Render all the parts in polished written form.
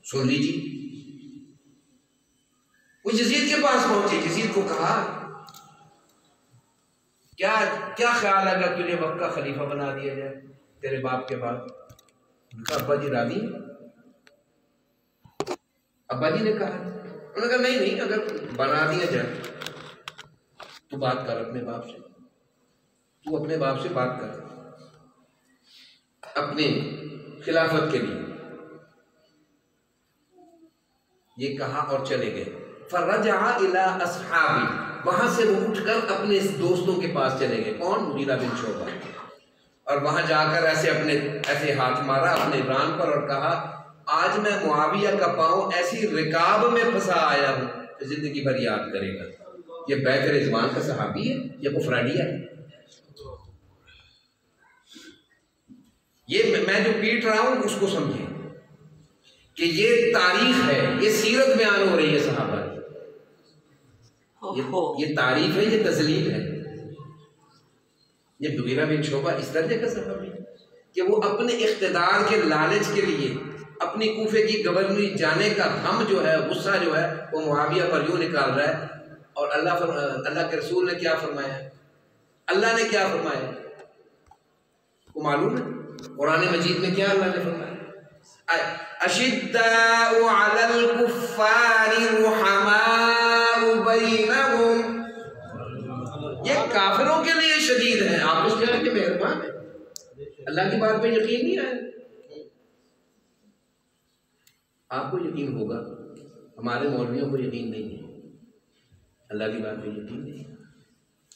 सुन लीजिए। वो यजीद के पास पहुंचे, यजीद को कहा क्या क्या ख्याल है अगर तुझे वक्त का खलीफा बना दिया जाए तेरे बाप के बाद? उनका अब्बा जी राजी? अब्बा जी ने कहा, उन्होंने कहा नहीं नहीं, अगर बना दिया जाए तो बात कर अपने बाप से, तू अपने बाप से बात कर अपने खिलाफत के लिए। ये कहा और चले गए। फरजा इला अस्हाबी, वहां से वो उठकर अपने दोस्तों के पास चले गए। कौन? मुगीरा बिन शोबा। और वहां जाकर ऐसे हाथ मारा अपने रान पर और कहा आज मैं मुआविया का पांव ऐसी रिकाब में फंसा आया हूं कि जिंदगी भर याद करेगा। ये बैकर रिजवान का सहाबी है या कुफरानिया है? ये मैं जो पीट रहा हूं उसको समझे कि ये तारीख है, ये सीरत बयान हो रही है सहाबा की। ये तारीफ है, ये तजलील है। ये मुगीरा बिन शोबा इस दर्जे का सहाबी है कि वो अपने इख्तिदार के लालच के लिए अपनी कूफे की गवर्नरी जाने का हम जो है, गुस्सा जो है, वो मुआविया पर यूं निकाल रहा है। और अल्लाह के रसूल ने क्या फरमाया? अल्लाह ने क्या फरमाया वो मालूम है? कुरान मजीद में क्या अल्लाह ने फरमाया? अशिद्दाउ अलल कुफ्फारि रुहमाउ बैनहुम, ये काफिरों के लिए शदीद है, आप उसके लिए मेहरबान है। अल्लाह की बात पे यकीन नहीं आया? आपको यकीन होगा, हमारे मौलवियों को यकीन नहीं है, अल्लाह की बात पे यकीन नहीं।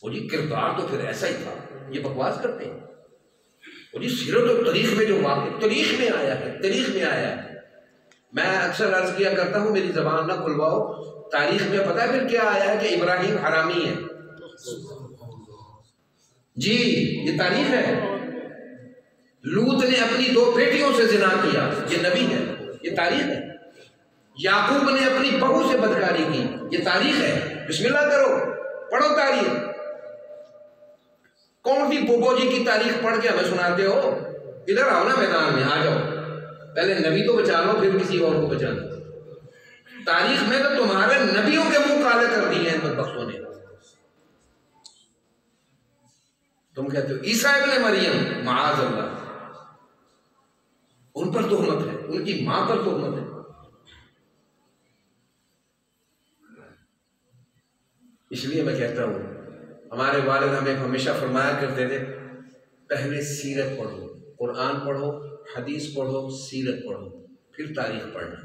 और ये किरदार तो फिर ऐसा ही था, ये बकवास करते हैं। और ये सीरत और तारीख में जो वाक़ तारीख में आया है, तारीख में आया है। मैं अक्सर अर्ज किया करता हूँ, मेरी जबान ना खुलवाओ, तारीख में पता है फिर क्या आया है कि इब्राहिम हरामी है। जी, ये तारीख है। लूत ने अपनी 2 बेटियों से जिना किया, ये नबी है, ये तारीख है। याकूब ने अपनी बहू से बदकारी की, ये तारीख है। बिस्मिल्लाह करो, पढ़ो तारीख। कौन सी बोबो जी की तारीख पढ़ के हमें सुनाते हो? इधर आओ ना, मैदान में आ जाओ। पहले नबी तो बचा लो, फिर किसी और को बचाना। तारीख में तो तुम्हारे नबियों के मुंह काले कर दिए हैं बदबख्तों ने। तुम कहते हो ईसा इब्ने मरियम, माअज़ अल्लाह, उन पर तुहमत है, उनकी मां पर तुहमत है। इसलिए मैं कहता हूं, हमारे वालिद हमें हमेशा फरमाया करते थे पहले सीरत पढ़ो, कुरान पढ़ो, हदीस पढ़ो, सीरत पढ़ो, फिर तारीख पढ़ना।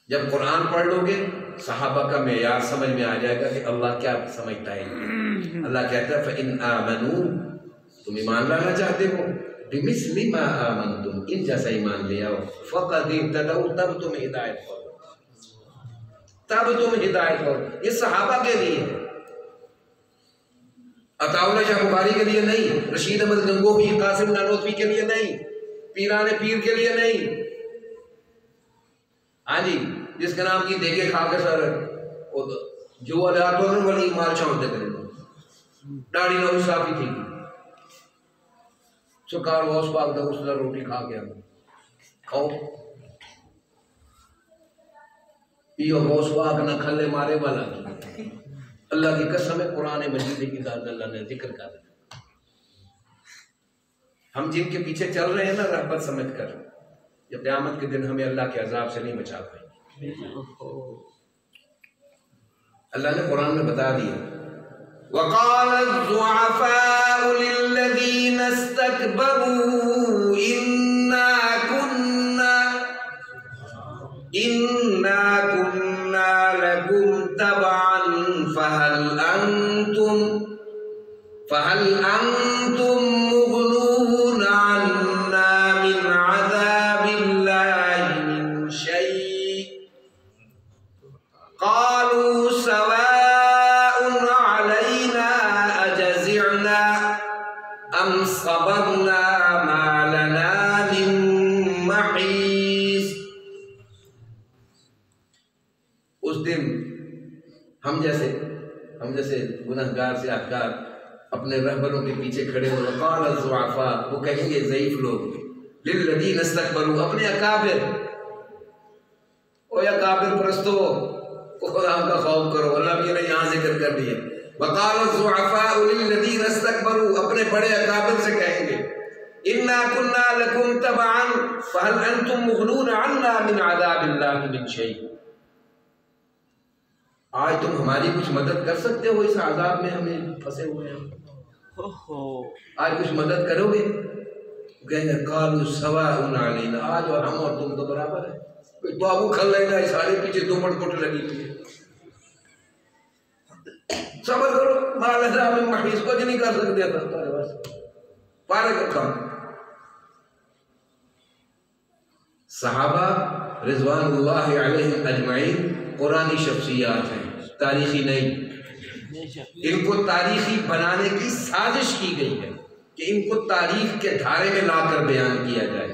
जब कुरान पढ़ लोगे सहाबा का मेयार समझ में आ जाएगा कि अल्लाह क्या समझता है। अल्लाह कहता है फ़इन आमनू, तुम ईमान लाना चाहते हो, बिमिस्लि मा आमनतुम, इन जैसा ईमान ले आओ, फ़क़द इह्तदौ, तब तुम हिदायत पाओ, तब तुम हिदायत पाओ। ये सहाबा के लिए है, अताउल्लाह शाह बुखारी के लिए नहीं, रशीद अहमद गंगोही, कासिम नानोतवी के लिए नहीं, पीराने पीर के लिए नहीं। हाँ जी, जिसके नाम की देखे खा के सर जो वाली माल छोड़ते करें, दाढ़ी ना साफी थी, सरकार वॉस पाक दा उसदा रोटी खा के खाओ पियो, वॉस पाक ना खले मारे वाला। अल्लाह की कसम है, कुरान मजीद की अल्लाह ने जिक्र कर, हम जिनके पीछे चल रहे हैं ना रहबर समझ कर, जब क़यामत के दिन हमें अल्लाह के अजाब से नहीं बचा पाएंगे। अल्लाह ने कुरान में बता दिया, वक़ाल ज़ुअफ़ाउ लिल्लज़ीना इस्तकबरू इन्ना कुन्ना लकुम तबअन फहल अंतुम मुग़नून अन्ना मिन अज़ाबिल्लाहि मिन शै' क़ालू सवाउन अलैना अजज़िअना अम सबरना मा लना मिन महीस। उस दिन हम जैसे गुनहगार से अहकार अपने रहबरों के पीछे खड़े हो, क़ाल ज़ुअफ़ा, वो कहेंगे ज़ईफ़ लोग, लिल्लज़ीना इस्तकबरू, अपने अकाबिर ओ या काबिल परस्तो, खुदा का खौफ करो। अल्लाह भी ने यहाँ जिक्र कर दिया, वक़ाल ज़ुअफ़ाउ लिल्लज़ीना इस्तकबरू, अपने बड़े अकाबिर से कहेंगे, इन्ना कुन्ना लकुम तबअन फहल अंतुम मुग़नून अन्ना मिन अज़ाबिल्लाहि मिन शै। आज तुम हमारी कुछ मदद कर सकते हो इस आज़ाब में, हमें फंसे हुए हैं, आज कुछ मदद करोगे? कहेंगे कालू सवाउन अलैना, आज और हम और तुम तो बराबर है, कोई बाबू खल लेगा, सारे पीछे दो मटकोट लगी हुई है, सबर करो, मालना में महीस कुछ नहीं कर सकते तुम्हारे पास, पारे का काम। सहाबा रिज़वानुल्लाहि अलैहिम अजमईन कुरानी शख्सियात हैं, तारीखी नहीं। इनको तारीखी बनाने की साजिश की गई है कि इनको तारीख के धारे में लाकर बयान किया जाए,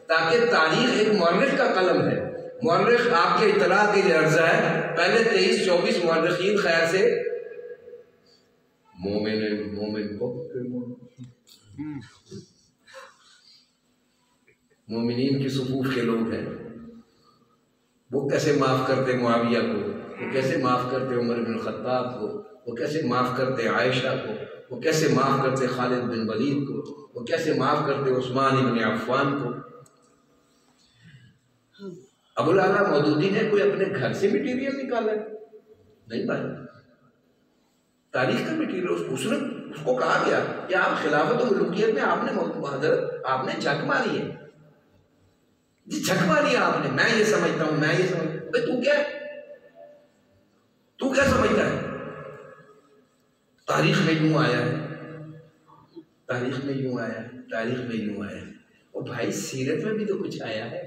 ताकि तारीख एक मौर्रिख का कलम है। मौर्रिख आपके इत्तला के लिए अर्ज़ा है, पहले 23-24 मौर्रिखीन खैर से मोमिन को मोमिनीन की सुफूफ के लोग हैं, वो कैसे माफ़ करते मुआविया को, वो कैसे माफ़ करते उमर बिन खत्ताब को, वो कैसे माफ़ करते आयशा को, वो कैसे माफ़ करते खालिद बिन वलीद को, वो कैसे माफ़ करते उस्मान इब्न अफ़्फ़ान को। अबुल आला मौदूदी ने कोई अपने घर से मटीरियल निकाला है? नहीं भाई, तारीख का मटीरियल उसने उसको कहा गया कि आप खिलाफत और मुल्कियत में आपने झक मारी है जी, झक मारी आपने, मैं ये समझता हूं, मैं ये समझता हूं। तू क्या समझता है? तारीख में यूं आया है, तारीख में यूं आया है, तारीख में यूं आया है। और भाई सीरत में भी तो कुछ आया है।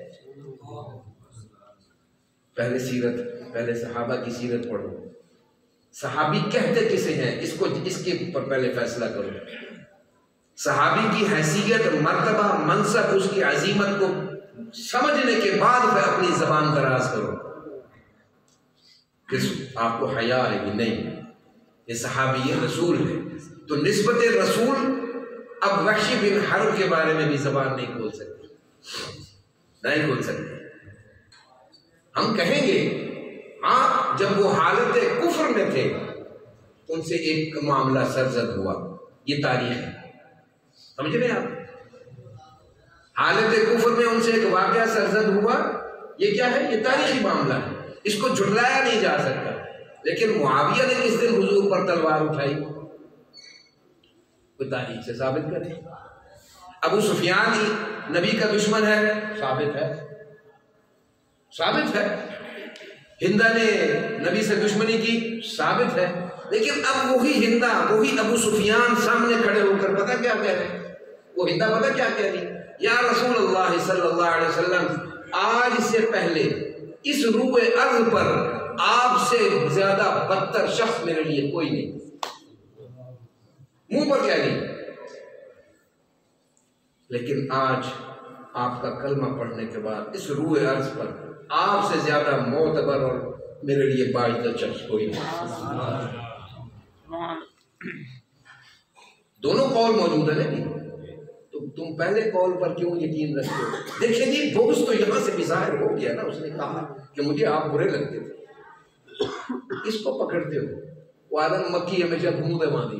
पहले सीरत, पहले सहाबा की सीरत पढ़ो, सहाबी कहते किसे हैं, इसको इसके ऊपर पहले फैसला करो। सहाबी की हैसियत, मर्तबा, मनसब, उसकी अजीमत को समझने के बाद फिर अपनी जबान दराज करो। किस आपको हया है कि नहीं, ये सहाबी रसूल है, तो निस्बत रसूल अब वहशी बिन हर्ब के बारे में भी जबान नहीं खोल सकते, नहीं खोल सकते। हम कहेंगे हाँ, जब वो हालत कुफ्र में थे उनसे एक मामला सरजद हुआ, ये तारीख है, समझ रहे हैं आप? हालत कुफ्र में उनसे एक वाकया सरजद हुआ, ये क्या है? ये तारीखी मामला है, इसको झुटलाया नहीं जा सकता। लेकिन मुआविया ने किस दिन हुजूर पर तलवार उठाई, कोई तारीख से साबित करे। अबू सुफियान ही नबी का दुश्मन है, साबित है, साबित है। हिंदा ने नबी से दुश्मनी की, साबित है। लेकिन अब वही हिंदा, वही अबू सुफियान सामने खड़े होकर पता क्या कह रहे हैं? वो हिंदा पता क्या कह रही? या रसूलुल्लाह सल्लल्लाहु अलैहि वसल्लम, आज से पहले इस रूए अर्ज़ पर आपसे ज्यादा बदतर शख्स मेरे लिए कोई नहीं। मुंह पर कह रही, लेकिन आज आपका कलमा पढ़ने के बाद इस रूए अर्ज़ पर आपसे ज्यादा मोतबर और मेरे लिए बाइज़्ज़त शख्स कोई नहीं। दोनों कौल मौजूद है नहीं, तो तुम पहले कौल पर क्यों यकीन रखते हो? देखिए जी, बोझ तो यहां से भी जाहिर हो गया ना। उसने कहा कि मुझे आप बुरे लगते थे, इसको पकड़ते हो। वादन मक्खी हमेशा बूंद मानी,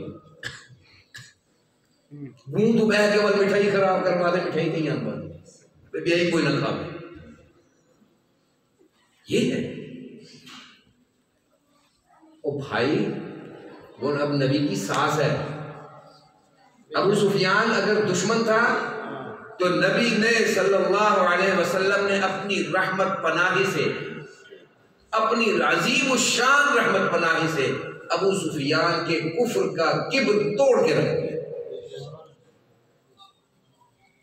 बूंद बह के बल मिठाई खराब करवा दे, मिठाई नहीं आन पाती, यही कोई न खावे, ये है। ओ भाई, वो अब नबी की सास है। अबू सुफियान अगर दुश्मन था तो नबी ने सल्लल्लाहु अलैहि वसल्लम ने अपनी रहमत पनाही से, अपनी अजीम शान रहमत पनाही से अबू सुफियान के कुफ्र का किब्र तोड़ के रख दिया।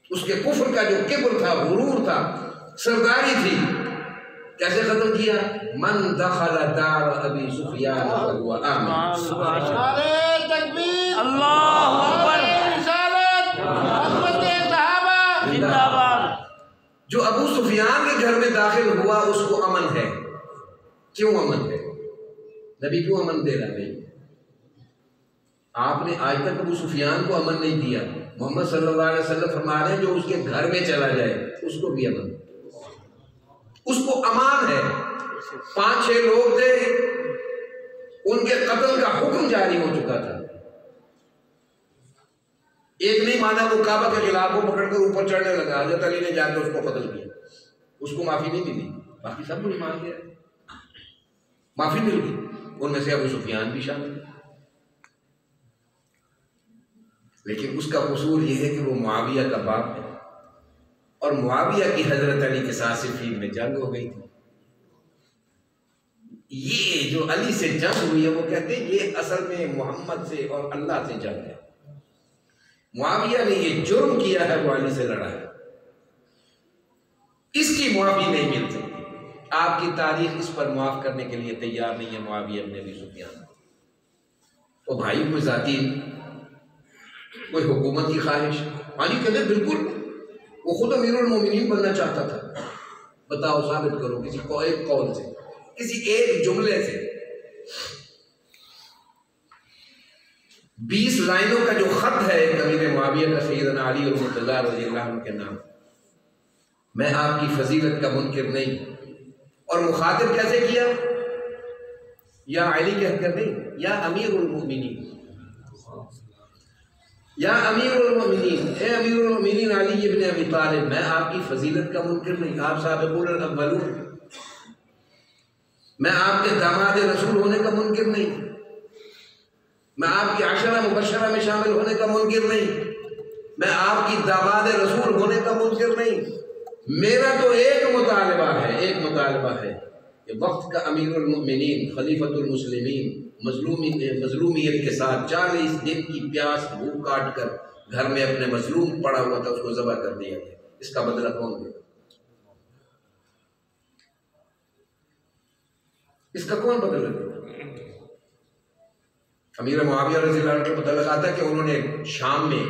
उसके कुफ्र का जो किब्र था, गुरूर था, सरदारी थी, कैसे खत्म किया? मन दखल दार अबी सुफियान फहुवा आमिन। नारे तकबीर, अल्लाहु अकबर, जो अबू सुफियान के घर में दाखिल हुआ उसको अमन है। क्यों अमन है? नबी क्यों अमन दे रहा है? आपने आज तक अबू सुफियान को अमन नहीं दिया। मोहम्मद सल्लल्लाहु अलैहि वसल्लम फरमा रहे हैं जो उसके घर में चला जाए उसको भी अमन, उसको अमान है। 5-6 लोग थे, उनके कत्ल का हुक्म जारी हो चुका था। एक नहीं माना, वो काबा के खिलाफ को पकड़कर ऊपर चढ़ने लगा। हजरत अली ने जाकर उसको कत्ल किया, उसको माफी नहीं मिली। बाकी सब लोग मान गए, माफी मिल गई। उनमें से अबू सुफियान भी शामिल। लेकिन उसका कसूर यह है कि वो मुआविया का बाप है, और मुआविया की हजरत अली के साथ सिफ़ीन में जंग हो गई थी। ये जो अली से जंग हुई है, वो कहते हैं ये असल में मोहम्मद से और अल्लाह से जंग है। मुआविया ने ये जुर्म किया है, वो अली से लड़ा है, इसकी मुआफी नहीं मिल सकती। आपकी तारीख इस पर मुआफ करने के लिए तैयार नहीं है मुआविया इब्न अबी सुफियान। तो भाई कोई जाती, कोई हुकूमत की ख्वाहिश, अली कहते बिल्कुल, वो खुद अमीरुल मोमिनीन बनना चाहता था। बताओ, साबित करो किसी को एक कौल से, किसी एक जुमले से। 20 लाइनों का जो खत है अमीर मुआविया का सैयदना अली और मुर्तज़ा रज़ियल्लाहु अन्हु के नाम, मैं आपकी फजीलत का मुनकिर नहीं। और मुखातिब कैसे किया? या अली कहकर नहीं, या अमीरुल मोमिनीन, या अमीरुल मोमिनीन, ए अमीरुल मोमिनीन अली इब्न अबी तालिब, मैं आपकी फजीलत का मुनकिर नहीं, आप साबिक़ुल अव्वलून, मैं आपके दामाद रसूल होने का मुनकिर नहीं, मैं आपकी अशरा मुबशरा में शामिल होने का मुनकिर नहीं, मैं आपकी दामाद रसूल होने का मुनकिर नहीं। मेरा तो एक मुतालबा है कि वक्त का अमीरुल मोमिनीन खलीफतुल मुस्लिमीन मजलूमियत के साथ 40 दिन की प्यास भूख काट कर घर में अपने मजलूम पड़ा हुआ था, उसको ज़बह कर दिया गया। इसका बदला कौन देगा? इसका कौन बदला देगा? अमीर मुआविया रज़ियल्लाहु अन्हु को पता लगाता है कि उन्होंने शाम में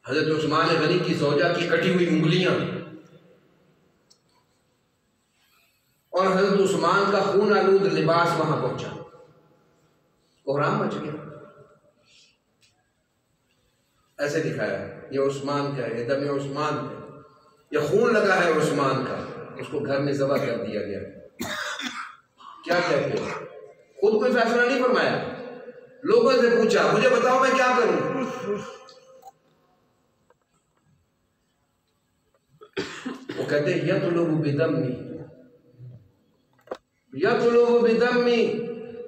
हजरत उस्मान गनी की ज़ौजा की कटी हुई उंगलियां और हजरत उस्मान का खून आलूद लिबास वहां पहुंचा, कोहराम मच गया। ऐसे दिखाया ये उस्मान का है, ये दम उस्मान है, ये खून लगा है उस्मान का, उसको घर में ज़बह कर दिया गया। क्या कहते हो? खुद कोई फैसला नहीं फरमाया, लोगों से पूछा मुझे बताओ मैं क्या करूं। वो कहते या तो लोग बेदम्मी,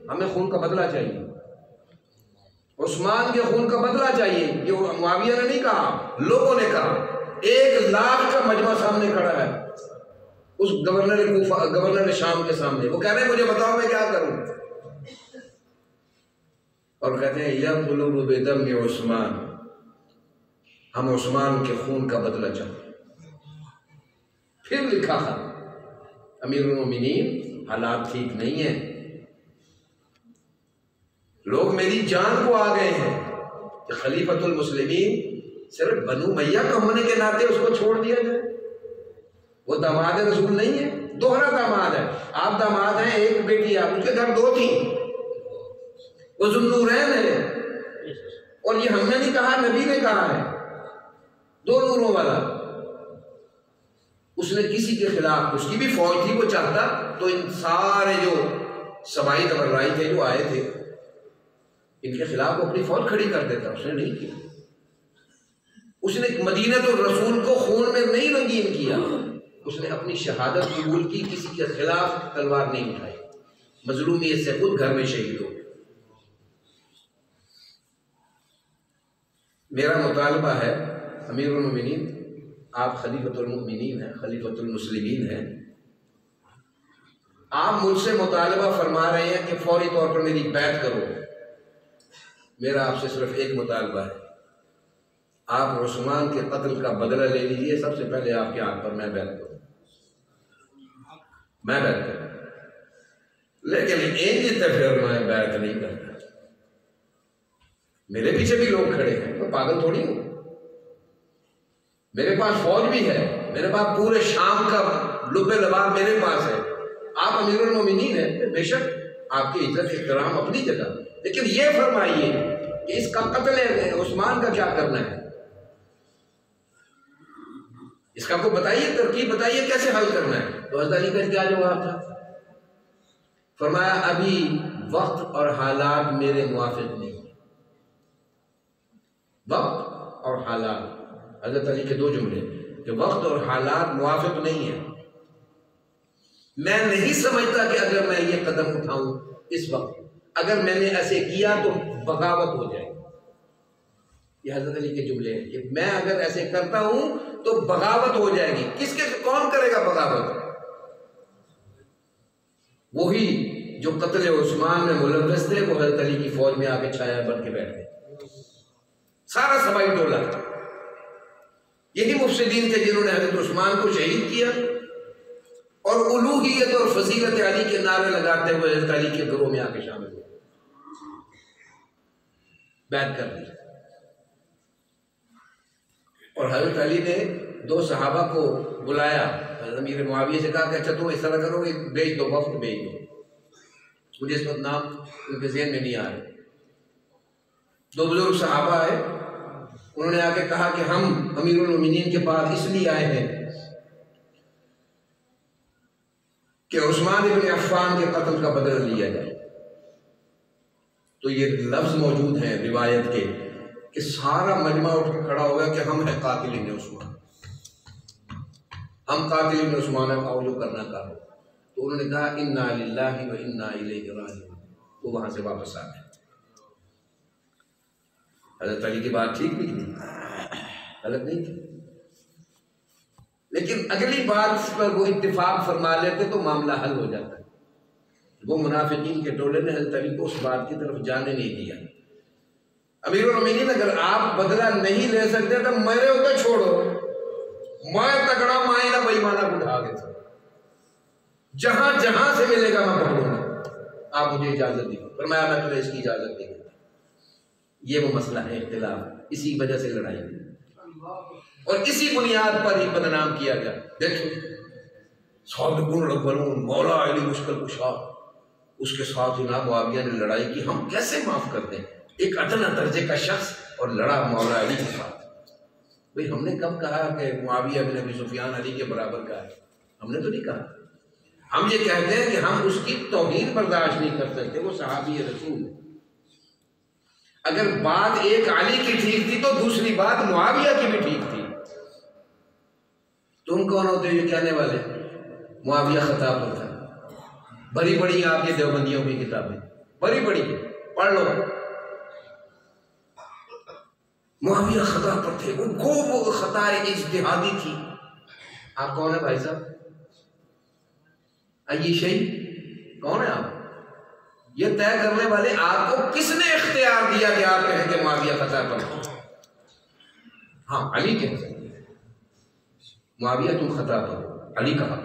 हमें खून का बदला चाहिए, उस्मान के खून का बदला चाहिए। ये मुआविया ने नहीं कहा, लोगों ने कहा। 1 लाख का मजमा सामने खड़ा है उस गवर्नर शाम के सामने, वो कह रहे हैं मुझे बताओ मैं क्या करूं। और कहते हैं या तुलुब बेदम उस्मान, हम उस्मान के खून का बदला चाहते। फिर लिखा था अमीरुल मोमिनीन हालात ठीक नहीं है, लोग मेरी जान को आ गए हैं कि खलीफतुल मुस्लिमीन सिर्फ बनु मैया का होने के नाते उसको छोड़ दिया जाए। वो दामाद रसूल नहीं है, दोहरा दामाद है। आप दामाद हैं, एक बेटी आप, उसके घर 2 थी, वो ज़ुन्नूरैन है। और ये हमने नहीं कहा, नबी ने कहा है, 2 नूरों वाला। उसने किसी के खिलाफ, उसकी भी फौज थी, वो चाहता तो इन सारे जो सबाई तबर्राई थे जो आए थे, इनके खिलाफ वो अपनी फौज खड़ी कर देता। उसने नहीं किया। उसने मदीना तो रसूल को खून में नहीं रंगीन किया, उसने अपनी शहादत कबूल की, किसी के खिलाफ तलवार नहीं उठाई, मजलूमियत से खुद घर में शहीद हो। मेरा मुतालबा है अमीरुल मोमिनीन, आप खलीफतुल मुमिनीन हैं, खलीफतुल मुस्लिमीन हैं, आप मुझसे मुतालबा फरमा रहे हैं कि फौरी तौर पर मेरी बैत करो। मेरा आपसे सिर्फ एक मुतालबा है, आप उस्मान के कत्ल का बदला ले लीजिए। सबसे पहले आपके हाथ पर मैं बैत करूं, मैं बैत करूं, लेकिन इन फिर मैं बैत नहीं करता। मेरे पीछे भी लोग खड़े हैं, मैं पागल थोड़ी हूं। मेरे पास फौज भी है, मेरे पास पूरे शाम का लुब्बे लबाब मेरे पास है। आप अमीरुल मोमिनीन हैं, बेशक आपकी इज्जत इख्तराम अपनी जगह, लेकिन ये फरमाइए कि इसका कत्ल उस्मान का क्या करना है। इसका को बताइए, तरकीब बताइए कैसे हल करना है। तो हज़रत अली का क्या जवाब था? फरमाया अभी वक्त और हालात मेरे मुवाफिक नहीं है। वक्त और हालात, हज़रत अली के दो जुमले कि वक्त और हालात मुवाफिक नहीं है। मैं नहीं समझता कि अगर मैं ये कदम उठाऊं इस वक्त, अगर मैंने ऐसे किया तो बगावत हो जाएगी। ये हज़रत अली के जुमले हैं कि मैं अगर ऐसे करता हूं तो बगावत हो जाएगी। किसके, कौन करेगा बगावत? वही जो कत्ल उस्मान में मुलव्वस थे, वो हज़रत अली की फौज में आके छाया बन के बैठ गए। सारा सबाई टोला यही मुफसिदीन थे जिन्होंने हज़रत उस्मान को शहीद किया और उलूहियत और फजीलत अली के नारे लगाते हुए हज़रत अली के घरों में आके शामिल हुए, बैत कर दी। और हज़रत अली ने दो सहाबा को बुलाया, अमीर मुआविया से कहा कि अच्छा तुम इस तरह करो, भेज दो, वफ्द भेज दो। मुझे इस वक्त नाम उनके ज़हन में नहीं आ रहे। दो बुजुर्ग सहाबा आए, उन्होंने आके कहा कि हम अमीरुल मोमिनीन के पास इसलिए आए हैं कि उस्मान इब्न अफ़्फ़ान के कत्ल का बदला लिया जाए। तो ये लफ्ज़ मौजूद हैं रिवायत के कि सारा मजमा उठ के खड़ा हो गया कि हम हैं कातिल उस्मान, हम कातिल उस्मान, आओ जो करना करो। तो उन्होंने कहा इन्ना लिल्लाहि व इन्ना इलैहि राजिऊन। वो वहां से वापस आ गए। हज़रत अली की बात ठीक नहीं थी, गलत नहीं थी, लेकिन अगली बात पर वो इत्तिफाक फरमा लेते तो मामला हल हो जाता है। वो मुनाफिकीन के टोले ने हज़रत अली को उस बात की तरफ जाने नहीं दिया। अमीरुल मोमिनीन, अगर आप बदला नहीं ले सकते तो मेरे ऊपर छोड़ो, मैं तगड़ा मायना बेईमाना को उठा देता, जहां जहां से मिलेगा मैं पकड़ूंगा, आप मुझे इजाजत दी। फरमाया मैं तुम्हें इसकी इजाजत नहीं देता। ये वो मसला है इख्तिलाफ, इसी वजह से लड़ाई और इसी बुनियाद पर ही बदनाम किया गया। देखो साबिकुन अव्वलून मौला अली मुश्किल कुशा, उसके साथ ही ना मुआविया ने लड़ाई की। हम कैसे माफ करते हैं एक अदना दर्जे का शख्स और लड़ा मौला अली के साथ। भाई हमने कब कहा कि मुआविया बिन अबी सुफियान अली के बराबर का है? हमने तो नहीं कहा। हम ये कहते हैं कि हम उसकी तौहीन बर्दाश्त नहीं कर सकते, वो सहाबी रसूल है। अगर बात एक अली की ठीक थी तो दूसरी बात मुआविया की भी ठीक थी। तुम कौन होते हो ये कहने वाले? मुआविया खता पर था। बड़ी बड़ी आपके देवबंदियों की किताबें बड़ी बड़ी पढ़ लो, मुआविया खता पर थे, वो खता इज्तिहादी थी। आप कौन है भाई साहब? ये शही कौन है आप? ये तय करने वाले आपको किसने इख्तियार दिया कि आप कहें कि मुआविया खता पर? हाँ अली कह सकते, मुआविया तुम खता पर, अली कहा।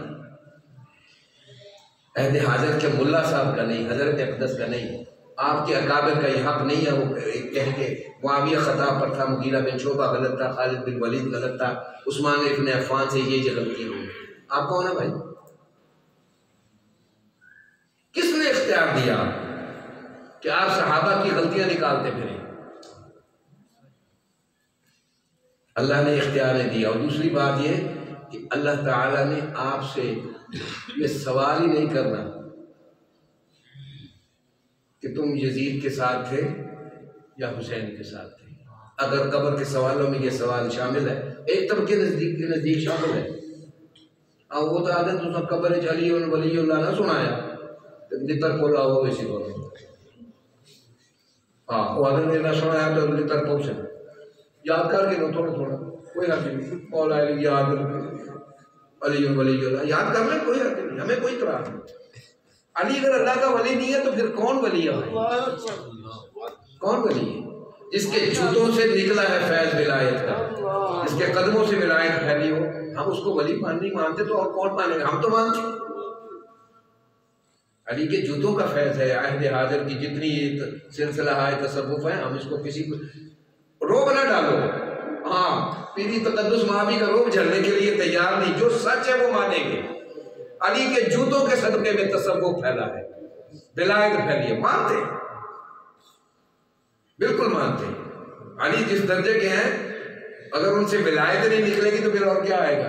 अहद हाजर के मुल्ला साहब का नहीं, हजरत अक़दस का नहीं, आपके अकाबिर का ये हक नहीं है वो कह के मुआविया खता पर था, मुगीरा बिन शोबा गलत था, खालिद बिन वलीद गलत था, उस्मान इब्न अफ़्फ़ान से ये गलती हुई। आप कौन है भाई? किसने इख्तियार दिया कि आप सहाबा की गलतियां निकालते फिरें? अल्लाह ने इख्तियार नहीं दिया। और दूसरी बात ये कि अल्लाह ताला ने आपसे ये सवाल ही नहीं करना कि तुम यजीद के साथ थे या हुसैन के साथ थे। अगर कब्र के सवालों में ये सवाल शामिल है, एक तबके नजदीक शामिल है। हाँ वो तो आदत तो सब कब्र अली वलीउल्लाह ना सुनाया नितर पोला हो वैसी बोलो। हाँ वो आदत ने ना सुनाया तो नितर पोछे याद करके लो थोड़ा थोड़ा, कोई हर्ज नहीं। मौला अली याद अली वलीउल्लाह याद कर ले, कोई हर्ज नहीं, हमें कोई इतराज नहीं। अली अगर अल्लाह का वली नहीं है तो फिर कौन वली है? कौन वली है? जिसके जूतों से निकला है फैज विलायत का, जिसके कदमों से विलायत फैली हो, हम उसको वली नहीं मानते तो और कौन मानेगा? हम तो मानते। अली के जूतों का फैज है। अहद हाजिर की जितनी सिलसिला है तसव्वुफ है, हम इसको किसी को रोब ना डालो। हाँ पीरी तकद्दुस मावी का रोब झलने के लिए तैयार नहीं, जो सच है वो मानेंगे। अली के जूतों के सदके में तसव्वुफ फैला है, विलायत फैली है, मानते हैं, बिल्कुल मानते हैं। अली जिस दर्जे के हैं, अगर उनसे विलायत नहीं निकलेगी तो फिर और क्या आएगा?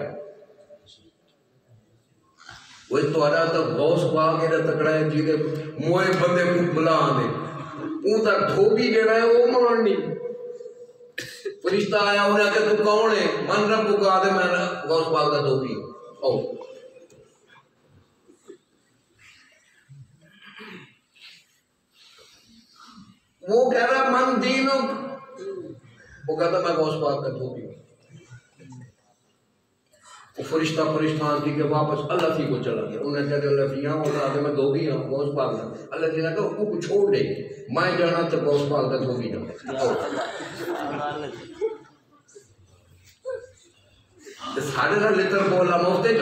वो तो गौस पाक एड़ा तकड़ा है जी मोए बंदे को बुला दे ऊ तक धोबी जेड़ा है वो माननी फरिश्ता आया उन्हें आके तू कौन है मन रब को आदे मैं गौस पाक का धोबी ओ वो कह रहा मन दीनो वो कहता मैं गौस पाक का धोबी वो फरिश्ता फरिश्ता जी के वापस अल्लाह की को चला गया उन्हें कहते अल्लाह की यहाँ होता आगे मैं धोबी हूँ गौस पाक का अल्लाह जी ने कहा उसको छोड़ दे मैं जाना तो गौस पाक का धोबी ना साढ़े लिटर बोला मुफ्ते